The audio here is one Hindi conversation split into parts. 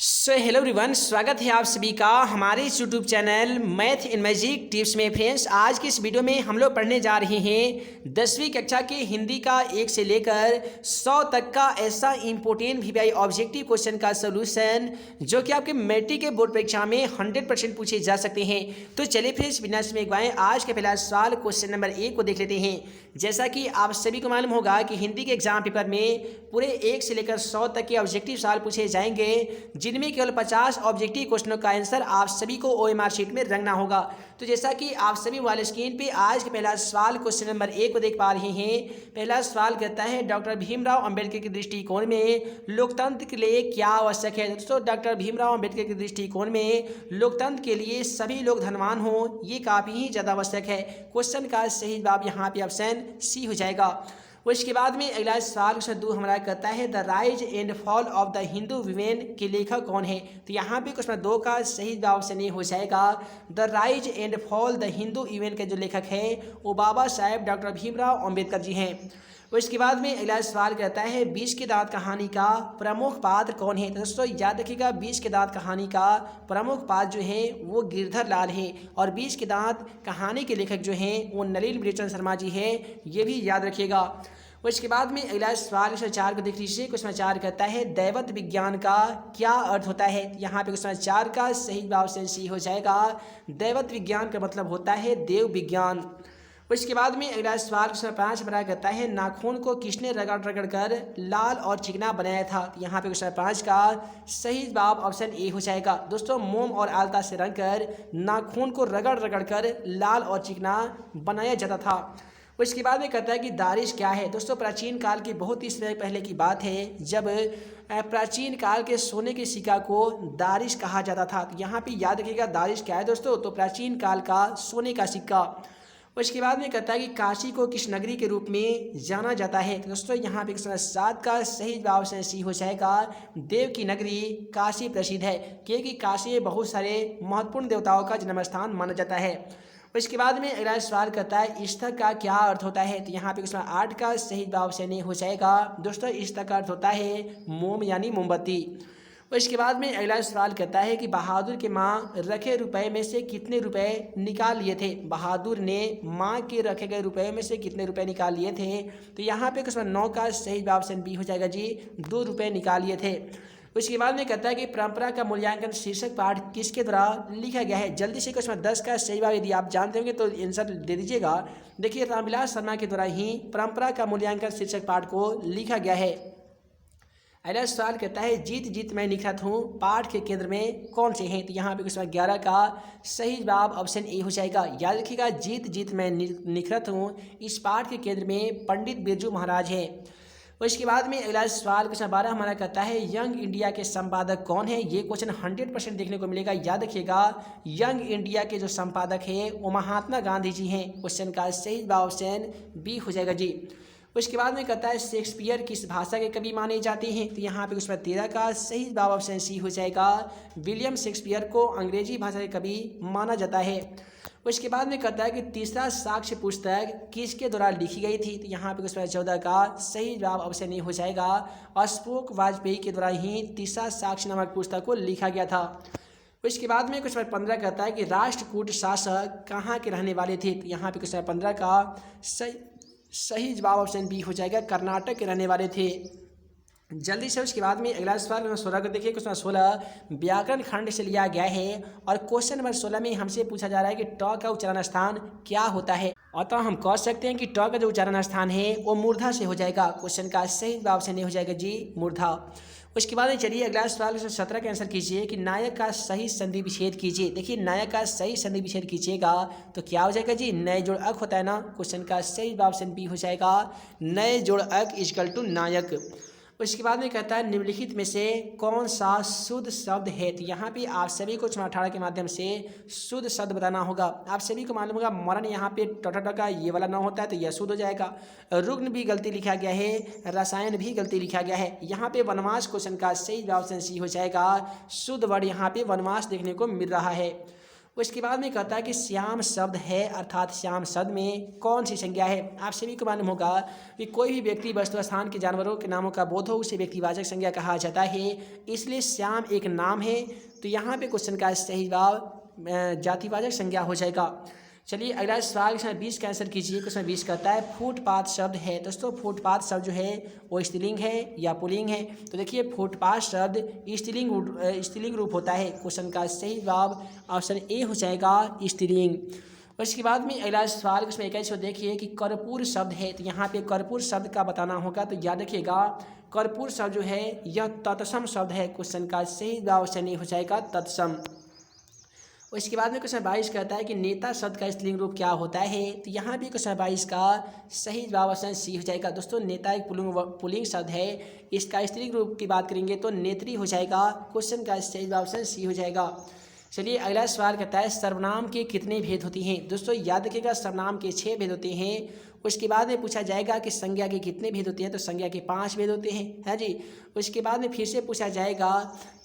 हेलो एवरीवन, स्वागत है आप सभी का हमारे इस YouTube channel math in magic tips में। फ्रेंड्स, आज की इस वीडियो में हम लोग पढ़ने जा रहे हैं 10वीं कक्षा के हिंदी का 1 से लेकर 100 तक का ऐसा इंपॉर्टेंट वीवीआई ऑब्जेक्टिव क्वेश्चन का सोल्यूशन जो कि आपके मैट्रिक के बोर्ड परीक्षा में 100% पूछे जा सकते हैं। तो चलिए फ्रेंड्स, बिना समय गवाए आज का पहला सवाल क्वेश्चन नंबर 1 को देख लेते हैं। जैसा कि आप सभी को मालूम होगा कि हिंदी के एग्जाम पेपर में पूरे 1 से लेकर 100 तक के ऑब्जेक्टिव सवाल पूछे जाएंगे, जिनमें केवल 50 ऑब्जेक्टिव क्वेश्चनों का आंसर आप सभी को ओएमआर शीट में रखना होगा। तो जैसा कि आप सभी वाले स्क्रीन पे आज का पहला सवाल क्वेश्चन नंबर 1 को देख पा रहे हैं। पहला सवाल कहता है, डॉक्टर भीमराव अंबेडकर के दृष्टिकोण में लोकतंत्र के लिए क्या आवश्यक है। दोस्तों, डॉक्टर भीमराव अंबेडकर के दृष्टिकोण में लोकतंत्र के लिए सभी लोग धनवान हों, ये काफ़ी ही ज़्यादा आवश्यक है। क्वेश्चन का सही जवाब यहाँ पे ऑप्शन सी हो जाएगा। उसके बाद में अगला सवाल क्वेश्चन 2 हमारा कहता है, the rise and fall of the Hindu women के लेखक कौन है। तो यहाँ पे क्वेश्चन 2 का सही जवाब ऑप्शन ए हो जाएगा। The rise and fall the Hindu women के जो लेखक है वो बाबा साहेब डॉक्टर भीमराव अम्बेडकर जी हैं। उसके बाद में अगला सवाल कहता है, 20 के दांत कहानी का प्रमुख पात्र कौन है। दोस्तों याद रखिएगा, 20 के दांत कहानी का प्रमुख पात्र जो है वो गिरधर लाल है, और 20 के दांत कहानी के लेखक जो हैं वो नलिनी बिरचंद शर्मा जी है, ये भी याद रखिएगा। उसके बाद में अगला सवाल क्वेश्चन 4 को देख लीजिए। क्वेश्चन 4 कहता है, दैवत विज्ञान का क्या अर्थ होता है। यहाँ पे क्वेश्चन 4 का सही जवाब ऑप्शन सी हो जाएगा। दैवत विज्ञान का मतलब होता है देव विज्ञान। उसके बाद में अगला सवाल क्वेश्चन 5 बना कहता है, नाखून को किसने रगड़ रगड़ कर लाल और चिकना बनाया था। यहाँ पे क्वेश्चन 5 का सही जवाब ऑप्शन ए हो जाएगा। दोस्तों, मोम और आलता से रंग कर नाखून को रगड़ रगड़ कर लाल और चिकना बनाया जाता था। उसके बाद में कहता है कि दारिश क्या है। दोस्तों, प्राचीन काल की बहुत ही समय पहले की बात है, जब प्राचीन काल के सोने के सिक्का को दारिश कहा जाता था। तो यहाँ पे याद रखिएगा दारिश क्या है दोस्तों, तो प्राचीन काल का सोने का सिक्का। उसके बाद में कहता है कि काशी को किस नगरी के रूप में जाना जाता है। तो दोस्तों यहाँ पे 7 का सही जवाब सी हो जाएगा। देव की नगरी काशी प्रसिद्ध है, क्योंकि काशी में बहुत सारे महत्वपूर्ण देवताओं का जन्म स्थान माना जाता है। उसके बाद में अगला सवाल करता है, ईस्थक का क्या अर्थ होता है। तो यहाँ पे 8 का सही जवाब से नहीं हो जाएगा। दोस्तों, ईस्थक का अर्थ होता है मोम यानी मोमबत्ती। उसके बाद में अगला सवाल कहता है कि बहादुर के माँ रखे रुपए में से कितने रुपए निकाल लिए थे। बहादुर ने माँ के रखे गए रुपए में से कितने रुपए निकाल लिए थे। तो यहाँ पे क्वेश्चन 9 का सही जवाब ऑप्शन बी हो जाएगा जी, 2 रुपये निकाल लिए थे। उसके बाद में कहता है कि परंपरा का मूल्यांकन शीर्षक पाठ किसके द्वारा लिखा गया है। जल्दी से क्वेश्चन 10 का सही जवाब यदि आप जानते होंगे तो आंसर दे दीजिएगा। देखिए, रामविलास शर्मा के द्वारा ही परंपरा का मूल्यांकन शीर्षक पाठ को लिखा गया है। अगला सवाल कहता है, जीत जीत मैं निखरत हूँ पाठ के केंद्र में कौन से हैं। तो यहाँ पे क्वेश्चन 11 का सही जवाब ऑप्शन ए हो जाएगा। याद रखिएगा, जीत जीत मैं निखरत हूँ, इस पाठ के केंद्र में पंडित बिरजू महाराज हैं। उसके बाद में अगला सवाल क्वेश्चन 12 हमारा कहता है, यंग इंडिया के संपादक कौन है। ये क्वेश्चन 100% देखने को मिलेगा। याद रखिएगा, यंग इंडिया के जो संपादक है वो महात्मा गांधी जी हैं। क्वेश्चन का सही जवाब ऑप्शन बी हो जाएगा जी। उसके बाद में कहता है, शेक्सपियर किस भाषा के कवि माने जाते हैं। तो यहाँ पे क्वेश्चन 13 का सही जवाब ऑप्शन सी हो जाएगा। विलियम शेक्सपियर को अंग्रेजी भाषा के कवि माना जाता है। उसके बाद में कहता है कि तीसरा साक्ष्य पुस्तक किसके द्वारा लिखी गई थी। तो यहाँ पे क्वेश्चन 14 का सही जवाब ऑप्शन ए हो जाएगा। अशोक वाजपेयी के द्वारा ही तीसरा साक्ष्य नामक पुस्तक को लिखा गया था। उसके बाद में क्वेश्चन 15 कहता है कि राष्ट्रकूट शासक कहाँ के रहने वाले थे। तो यहाँ पे क्वेश्चन 15 का सही जवाब ऑप्शन बी हो जाएगा, कर्नाटक के रहने वाले थे। जल्दी से उसके बाद में अगला सवाल क्वेश्चन 16 को देखिए। क्वेश्चन 16 व्याकरण खंड से लिया गया है, और क्वेश्चन नंबर 16 में हमसे पूछा जा रहा है कि ट का उच्चारण स्थान क्या होता है। अतः हम कह सकते हैं कि ट का जो उच्चारण स्थान है वो मूर्धा से हो जाएगा। क्वेश्चन का सही जवाब ऑप्शन ए हो जाएगा जी, मूर्धा। उसके बाद चलिए अगला सवाल 17 का आंसर कीजिए कि नायक का सही संधि विच्छेद कीजिए। देखिए, नायक का सही संधि विच्छेद कीजिएगा तो क्या हो जाएगा जी, नए जोड़ अक होता है ना। क्वेश्चन का सही जवाब ऑप्शन बी हो जाएगा, नए जोड़ अक इक्वल टू नायक। उसके बाद में कहता है, निम्नलिखित में से कौन सा शुद्ध शब्द है। तो यहाँ पे आप सभी को 18 के माध्यम से शुद्ध शब्द बताना होगा। आप सभी को मालूम होगा मरण यहाँ पे टटा का ये वाला ना होता है तो यह शुद्ध हो जाएगा। रुग्ण भी गलती लिखा गया है, रसायन भी गलती लिखा गया है। यहाँ पे वनवास क्वेश्चन का सही जवाब ऑप्शन सी हो जाएगा। शुद्ध वर्ड यहाँ पे वनवास देखने को मिल रहा है। उसके बाद में कहता है कि श्याम शब्द है अर्थात श्याम शब्द में कौन सी संज्ञा है। आप सभी को मालूम होगा कि कोई भी व्यक्ति वस्तु स्थान के जानवरों के नामों का बोध हो उसे व्यक्तिवाचक संज्ञा कहा जाता है, इसलिए श्याम एक नाम है। तो यहाँ पे क्वेश्चन का सही जवाब जातिवाचक संज्ञा हो जाएगा। चलिए अगला सवाल क्वेश्चन 20 का आंसर कीजिए। क्वेश्चन 20 कहता है फुटपाथ शब्द है। दोस्तों फुटपाथ शब्द जो है वो स्त्रीलिंग है या पुल्लिंग है। तो देखिए फुटपाथ शब्द स्त्रीलिंग रूप होता है। क्वेश्चन का सही जवाब ऑप्शन ए हो जाएगा स्त्रीलिंग। और इसके बाद में अगला सवाल उसमें 21 को देखिए कि कर्पूर शब्द है। तो यहाँ पे कर्पूर शब्द का बताना होगा, तो याद रखिएगा कर्पूर शब्द जो है यह तत्सम शब्द है। क्वेश्चन का सही जवाब ऑप्शन ए हो जाएगा तत्सम। उसके बाद में क्वेश्चन 22 कहता है कि नेता शब्द का स्त्रीलिंग रूप क्या होता है। तो यहाँ भी क्वेश्चन 22 का सही जवाब ऑप्शन सी हो जाएगा। दोस्तों नेता एक पुल्लिंग शब्द है, इसका स्त्रीलिंग रूप की बात करेंगे तो नेत्री हो जाएगा। क्वेश्चन का सही जवाब ऑप्शन सी हो जाएगा। चलिए अगला सवाल कहता है सर्वनाम के कितने भेद होते हैं। दोस्तों याद रखिएगा सर्वनाम के 6 भेद होते हैं। उसके बाद में पूछा जाएगा कि संज्ञा के कितने भेद होते हैं। तो संज्ञा के 5 भेद होते हैं, है जी। उसके बाद में फिर से पूछा जाएगा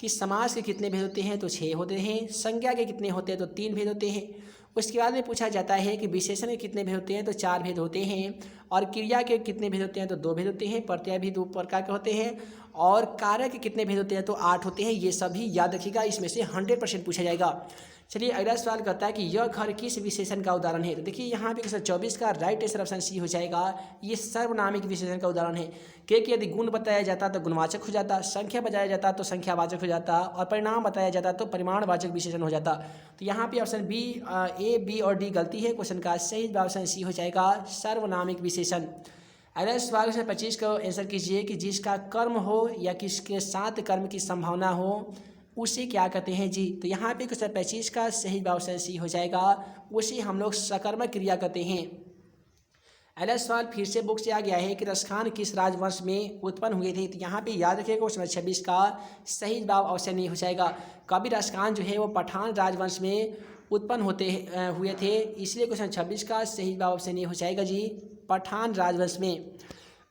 कि समास के कितने भेद होते हैं। तो 6 होते हैं। संज्ञा के कितने होते हैं। तो 3 भेद होते हैं। उसके बाद में पूछा जाता है कि विशेषण के कितने भेद होते हैं। तो 4 भेद होते हैं। और क्रिया के कितने भेद होते हैं। तो 2 भेद होते हैं। प्रत्यय भी 2 प्रकार के होते हैं। और कारक के कितने भेद होते हैं। तो 8 होते हैं। ये सभी याद रखिएगा, इसमें से 100% पूछा जाएगा। चलिए अगला सवाल कहता है कि यह घर किस विशेषण का उदाहरण है। तो देखिए यहाँ पे क्वेश्चन 24 का राइट आंसर ऑप्शन सी हो जाएगा। ये सर्वनामिक विशेषण का उदाहरण है, क्योंकि यदि गुण बताया जाता तो गुणवाचक हो जाता, संख्या बताया जाता तो संख्यावाचक हो जाता, और परिणाम बताया जाता तो परिमाणवाचक विशेषण हो जाता। तो यहाँ पे ऑप्शन बी ए बी और डी गलती है। क्वेश्चन का सही जवाब ऑप्शन सी हो जाएगा सर्वनामिक विशेषण। अगला सवाल क्वेश्चन 25 का आंसर कीजिए कि जिसका कर्म हो या किसके साथ कर्म की संभावना हो उसे क्या कहते हैं जी। तो यहाँ पे क्वेश्चन 25 का सही जवाब ऑप्शन सी हो जाएगा। उसे हम लोग सकर्मक क्रिया कहते हैं। अगला सवाल फिर से बुक से आ गया है कि रसखान किस राजवंश में उत्पन्न हुए थे। तो यहाँ पे याद रखिएगा क्वेश्चन 26 का सही जवाब ऑप्शन ए हो जाएगा। कभी रसखान जो है वो पठान राजवंश में उत्पन्न हुए थे, इसलिए क्वेश्चन 26 का सही जवाब ऑप्शन ए हो जाएगा जी पठान राजवंश में।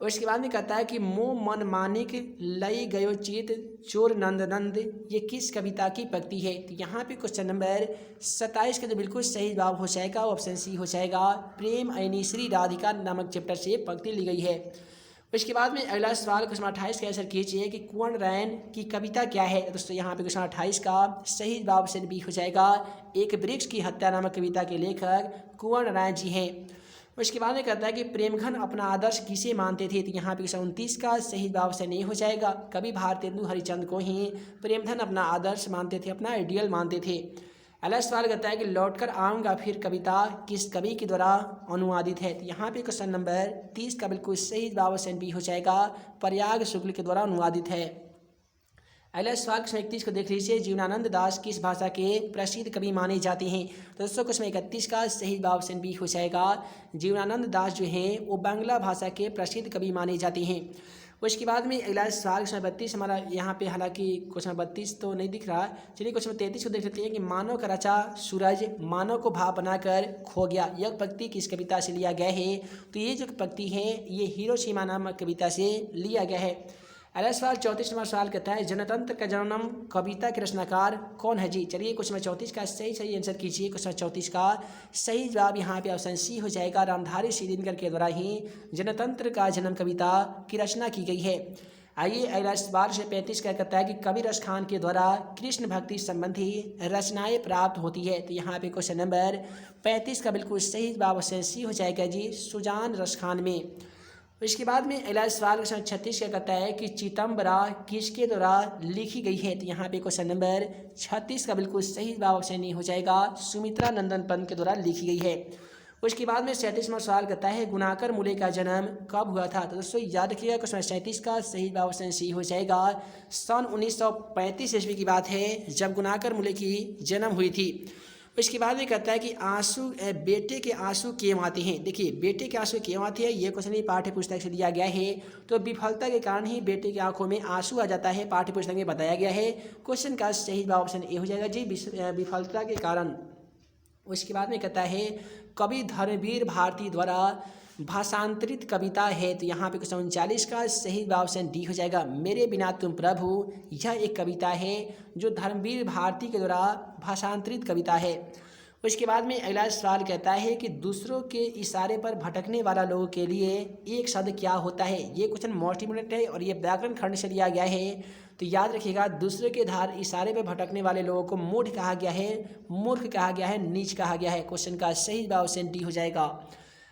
और इसके बाद में कहता है कि मोह मन मानिक लई गयो चित चोर नंद नंद, ये किस कविता की पंक्ति है। तो यहाँ पे क्वेश्चन नंबर 27 का जो बिल्कुल सही जवाब हो जाएगा ऑप्शन सी हो जाएगा। प्रेम ऐनी श्री राधिका नामक चैप्टर से पंक्ति ली गई है। उसके बाद में अगला सवाल क्वेश्चन 28 का आंसर कीजिए कि कुंवर रैन की कविता क्या है। दोस्तों यहाँ पे क्वेश्चन 28 का सही जवाब ऑप्शन बी हो जाएगा। एक वृक्ष की हत्या नामक कविता के लेखक कुंवर रैन जी हैं। उसके बाद में कहता है कि प्रेमघन अपना आदर्श किसे मानते थे। तो यहाँ पे 29 का सही जवाब से नहीं हो जाएगा। कवि भारतेंदु हरिचंद को ही प्रेमधन अपना आदर्श मानते थे, अपना आइडियल मानते थे। अगला सवाल कहता है कि लौटकर आऊँगा फिर कविता किस कवि के द्वारा अनुवादित है। तो यहाँ पे क्वेश्चन नंबर 30 का बिल्कुल सही जवाब ऑप्शन बी हो जाएगा। प्रयाग शुक्ल के द्वारा अनुवादित है। अगला सवाल क्वेश्चन 31 को देख लीजिए। जीवनानंद दास किस भाषा के प्रसिद्ध कवि माने जाते हैं। तो दोस्तों क्वेश्चन 31 का सही जवाब ऑप्शन बी हो जाएगा। जीवनानंद दास जो हैं वो बांग्ला भाषा के प्रसिद्ध कवि माने जाते हैं। उसके बाद में अगला सवाल क्वेश्चन 32 हमारा यहाँ पे, हालांकि क्वेश्चन 32 तो नहीं दिख रहा। चलिए क्वेश्चन 33 को देख लेते हैं कि मानव का रचा सूरज मानव को भाव बनाकर खो गया, यह पंक्ति किस कविता से लिया गया है। तो ये जो पंक्ति है ये हिरोशिमा नामक कविता से लिया गया है। अगला सवाल 34 नंबर सवाल कहता है जनतंत्र का जन्म कविता के रचनाकार कौन है जी। चलिए क्वेश्चन 34 का सही आंसर कीजिए। क्वेश्चन 34 का सही जवाब यहाँ पे ऑप्शन सी हो जाएगा। रामधारी सिद्धिनकर के द्वारा ही जनतंत्र का जन्म कविता की रचना की गई है। आइए अगला सवाल से 35 का कहता है कि कवि रसखान के द्वारा कृष्ण भक्ति संबंधी रचनाएं प्राप्त होती है। तो यहाँ पे क्वेश्चन नंबर 35 का बिल्कुल सही जवाब ऑप्शन सी हो जाएगा जी सुजान रसखान में। इसके बाद में अगला सवाल क्वेश्चन 36 का कहता है कि चितंबरा किसके द्वारा लिखी गई है। तो यहाँ पे क्वेश्चन नंबर 36 का बिल्कुल सही जवाब ऑप्शन नहीं हो जाएगा। सुमित्रा नंदन पंत के द्वारा लिखी गई है। उसके बाद में 37वां सवाल कहता है गुणाकर मूल्य का जन्म कब हुआ था। तो दोस्तों याद रखिएगा क्वेश्चन 37 का सही जवाब ऑप्शन सी हो जाएगा। सन 1935 ईस्वी की बात है जब गुणाकर मूल्य की जन्म हुई थी। उसके बाद में कहता है कि बेटे के आंसू क्यों आते हैं। देखिए बेटे के आंसू क्यों आते हैं ये क्वेश्चन पाठ्य पुस्तक से दिया गया है। तो विफलता के कारण ही बेटे की आंखों में आंसू आ जाता है, पाठ्य पुस्तक में बताया गया है। क्वेश्चन का सही जवाब ऑप्शन ए हो जाएगा जी विफलता के कारण। उसके बाद में कहता है कवि धर्मवीर भारती द्वारा भाषांतरित कविता है। तो यहाँ पे क्वेश्चन 39 का सही जवाब ऑप्शन डी हो जाएगा। मेरे बिना तुम प्रभु, यह एक कविता है जो धर्मवीर भारती के द्वारा भाषांतरित कविता है। उसके बाद में अगला सवाल कहता है कि दूसरों के इशारे पर भटकने वाला लोगों के लिए एक शब्द क्या होता है। ये क्वेश्चन मोस्ट इंपोर्टेंट है और ये व्याकरण खंड से लिया गया है। तो याद रखिएगा, दूसरे के धार इशारे पर भटकने वाले लोगों को मूढ़ कहा गया है, मूर्ख कहा गया है, नीच कहा गया है। क्वेश्चन का सही जवाब ऑप्शन डी हो जाएगा।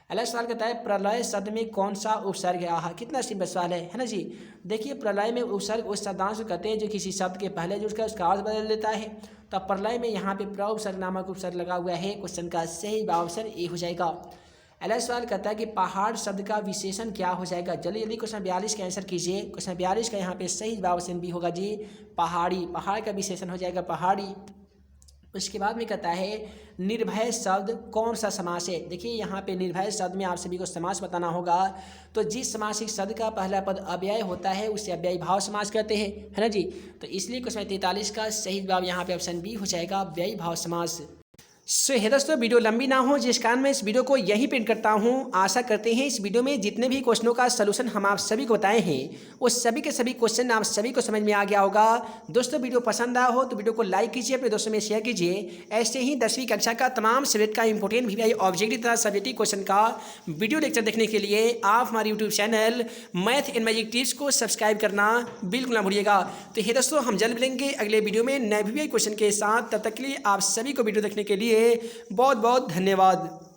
अगला सवाल कहता है प्रलय शब्द में कौन सा उपसर्ग है। कितना सिंपल सवाल है ना जी। देखिए, प्रलय में उपसर्ग उस शब्दांश को कहते हैं जो किसी शब्द के पहले जुड़कर उसका अर्थ बदल देता है। तो प्रलय में यहाँ पे प्र उपसर्ग नामक उपसर्ग लगा हुआ है। क्वेश्चन का सही जवाब ऑप्शन ए हो जाएगा। अगला सवाल कहता है कि पहाड़ शब्द का विशेषण क्या हो जाएगा। जल्दी जल्दी क्वेश्चन 42 का आंसर कीजिए। क्वेश्चन 42 का यहाँ पे सही जवाब ऑप्शन बी होगा जी, पहाड़ी। पहाड़ का विशेषण हो जाएगा पहाड़ी। उसके बाद में कहता है निर्भय शब्द कौन सा समास है। देखिए, यहाँ पे निर्भय शब्द में आप सभी को समास बताना होगा। तो जिस समासिक शब्द का पहला पद अव्यय होता है उसे अव्ययी भाव समास कहते हैं, है ना जी। तो इसलिए क्वेश्चन 43 का सही जवाब यहाँ पे ऑप्शन बी हो जाएगा, अव्ययी भाव समास। सो है दोस्तों, वीडियो लंबी ना हो जिस कारण मैं इस वीडियो को यहीं पे एंड करता हूँ। आशा करते हैं इस वीडियो में जितने भी क्वेश्चनों का सलूशन हम आप सभी को बताए हैं वो सभी के सभी क्वेश्चन आप सभी को समझ में आ गया होगा। दोस्तों, वीडियो पसंद आया हो तो वीडियो को लाइक कीजिए, अपने दोस्तों में शेयर कीजिए। ऐसे ही 10वीं कक्षा का तमाम सब्जेक्ट का इंपोर्टेंट वीवीआई ऑब्जेक्टिव तथा सब्जेक्टिव क्वेश्चन का वीडियो लेक्चर देखने के लिए आप हमारे YouTube channel math in magic tips को सब्सक्राइब करना बिल्कुल ना भूलिएगा। तो हे दोस्तों, हम जल्द मिलेंगे अगले वीडियो में नए वीवीआई क्वेश्चन के साथ। तब तक के लिए आप सभी को वीडियो देखने के लिए बहुत बहुत धन्यवाद।